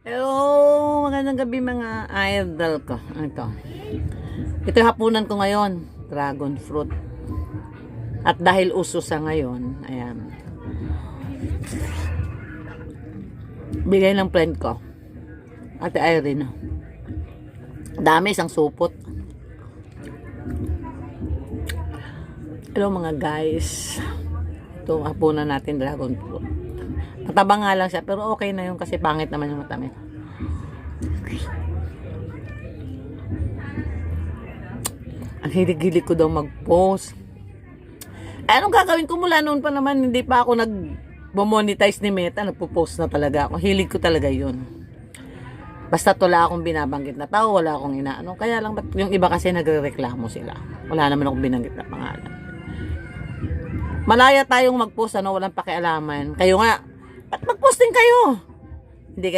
Hello, magandang gabi mga idol ko. Ito yung hapunan ko ngayon, dragon fruit. At dahil uso sa ngayon, ayan. Bigay ng friend ko, Ate Irene. Dami, isang supot. Hello mga guys. Ito hapunan natin, dragon fruit. Mataba nga lang siya, pero okay na yun kasi pangit naman yung matamis. Ang hilig-hilig ko daw mag-post. Anong gagawin ko mula noon pa naman, hindi pa ako nag-monetize ni Meta, nagpo-post na talaga ako. Hilig ko talaga yun. Basta wala akong binabanggit na tao, wala akong inaano. Kaya lang, yung iba kasi nagre-reklamo sila. Wala naman akong binanggit na pangalan. Malaya tayong mag-post, walang pakialaman. Kayo nga, ba't mag-posting kayo? Hindi kayo